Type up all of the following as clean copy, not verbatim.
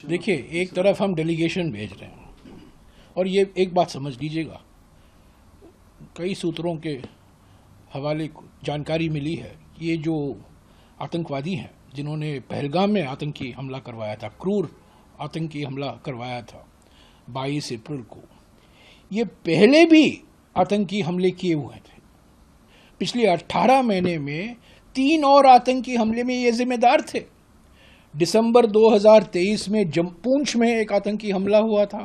देखिए, एक तरफ हम डेलीगेशन भेज रहे हैं और ये एक बात समझ लीजिएगा, कई सूत्रों के हवाले जानकारी मिली है कि ये जो आतंकवादी हैं जिन्होंने पहलगाम में आतंकी हमला करवाया था, क्रूर आतंकी हमला करवाया था 22 अप्रैल को, ये पहले भी आतंकी हमले किए हुए थे। पिछले 18 महीने में 3 और आतंकी हमले में ये जिम्मेदार थे। दिसंबर 2023 में पूंछ में एक आतंकी हमला हुआ था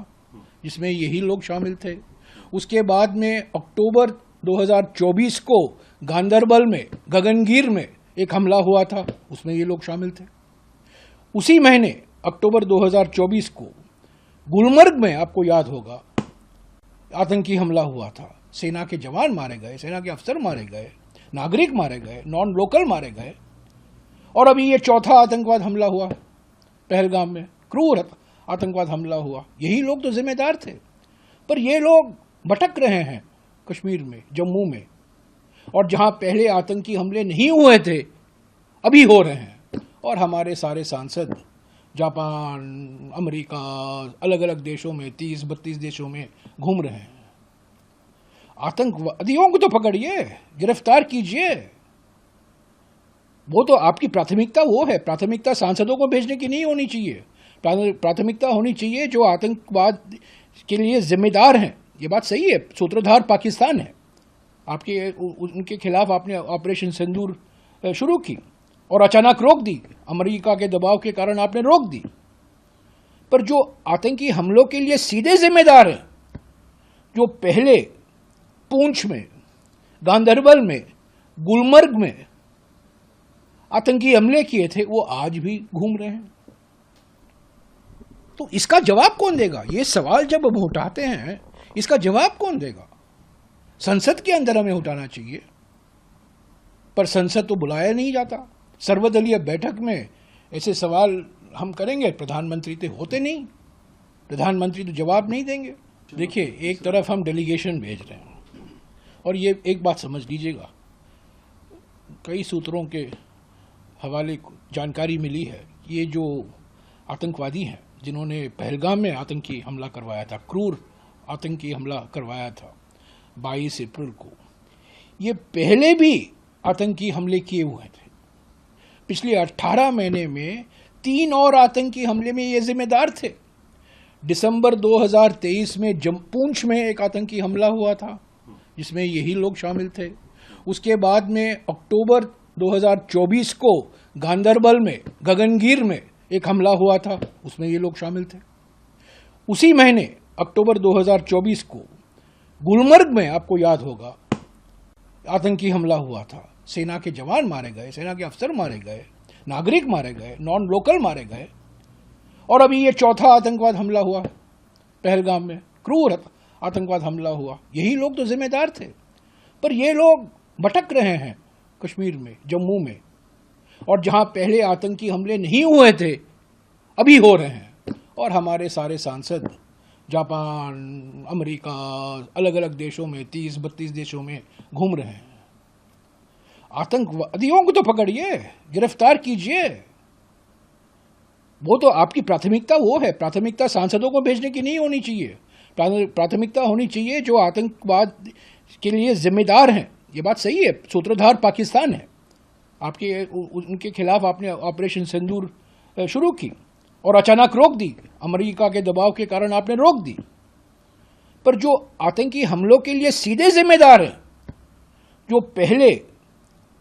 जिसमें यही लोग शामिल थे। उसके बाद में अक्टूबर 2024 को गांदरबल में गगनगीर में एक हमला हुआ था, उसमें ये लोग शामिल थे। उसी महीने अक्टूबर 2024 को गुलमर्ग में, आपको याद होगा, आतंकी हमला हुआ था। सेना के जवान मारे गए, सेना के अफसर मारे गए, नागरिक मारे गए, नॉन लोकल मारे गए। और अभी ये चौथा आतंकवाद हमला हुआ है पहलगाम में, क्रूर आतंकवाद हमला हुआ। यही लोग तो जिम्मेदार थे, पर ये लोग भटक रहे हैं कश्मीर में, जम्मू में, और जहां पहले आतंकी हमले नहीं हुए थे अभी हो रहे हैं। और हमारे सारे सांसद जापान, अमेरिका, अलग अलग देशों में, 30-32 देशों में घूम रहे हैं। आतंकवादियों को तो पकड़िए, गिरफ्तार कीजिए। वो तो आपकी प्राथमिकता वो है, प्राथमिकता सांसदों को भेजने की नहीं होनी चाहिए। प्राथमिकता होनी चाहिए जो आतंकवाद के लिए जिम्मेदार हैं। ये बात सही है, सूत्रधार पाकिस्तान है। उनके खिलाफ आपने ऑपरेशन सिंदूर शुरू की और अचानक रोक दी, अमेरिका के दबाव के कारण आपने रोक दी। पर जो आतंकी हमलों के लिए सीधे जिम्मेदार हैं, जो पहले पूंछ में, गांदरबल में, गुलमर्ग में आतंकी हमले किए थे, वो आज भी घूम रहे हैं। तो इसका जवाब कौन देगा? ये सवाल जब हम उठाते हैं, इसका जवाब कौन देगा? संसद के अंदर हमें उठाना चाहिए, पर संसद तो बुलाया नहीं जाता। सर्वदलीय बैठक में ऐसे सवाल हम करेंगे, प्रधानमंत्री तो होते नहीं, प्रधानमंत्री तो जवाब नहीं देंगे। देखिए, एक तरफ हम डेलीगेशन भेज रहे हैं और ये एक बात समझ लीजिएगा, कई सूत्रों के हवाले जानकारी मिली है कि ये जो आतंकवादी हैं जिन्होंने पहलगाम में आतंकी हमला करवाया था, क्रूर आतंकी हमला करवाया था 22 अप्रैल को, ये पहले भी आतंकी हमले किए हुए थे। पिछले 18 महीने में 3 और आतंकी हमले में ये जिम्मेदार थे। दिसंबर 2023 में पूंछ में एक आतंकी हमला हुआ था जिसमें यही लोग शामिल थे। उसके बाद में अक्टूबर 2024 को गांदरबल में, गगनगीर में एक हमला हुआ था, उसमें ये लोग शामिल थे। उसी महीने अक्टूबर 2024 को गुलमर्ग में, आपको याद होगा, आतंकी हमला हुआ था। सेना के जवान मारे गए, सेना के अफसर मारे गए, नागरिक मारे गए, नॉन लोकल मारे गए। और अभी ये चौथा आतंकवाद हमला हुआ पहलगाम में, क्रूर आतंकवाद हमला हुआ। यही लोग तो जिम्मेदार थे, पर ये लोग भटक रहे हैं कश्मीर में, जम्मू में, और जहां पहले आतंकी हमले नहीं हुए थे अभी हो रहे हैं। और हमारे सारे सांसद जापान, अमेरिका, अलग अलग देशों में, 30-32 देशों में घूम रहे हैं। आतंकवादियों को तो पकड़िए, गिरफ्तार कीजिए। वो तो आपकी प्राथमिकता वो है, प्राथमिकता सांसदों को भेजने की नहीं होनी चाहिए। प्राथमिकता होनी चाहिए जो आतंकवाद के लिए जिम्मेदार हैं। ये बात सही है, सूत्रधार पाकिस्तान है। उनके खिलाफ आपने ऑपरेशन सिंदूर शुरू की और अचानक रोक दी, अमेरिका के दबाव के कारण आपने रोक दी। पर जो आतंकी हमलों के लिए सीधे जिम्मेदार हैं, जो पहले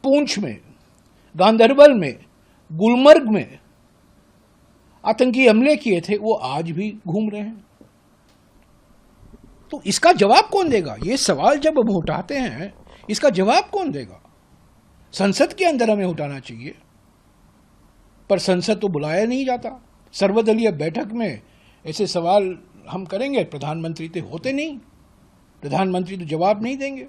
पूंछ में, गांदरबल में, गुलमर्ग में आतंकी हमले किए थे, वो आज भी घूम रहे हैं। तो इसका जवाब कौन देगा? ये सवाल जब हम उठाते हैं, इसका जवाब कौन देगा? संसद के अंदर हमें उठाना चाहिए, पर संसद तो बुलाया नहीं जाता। सर्वदलीय बैठक में ऐसे सवाल हम करेंगे, प्रधानमंत्री तो होते नहीं, प्रधानमंत्री तो जवाब नहीं देंगे।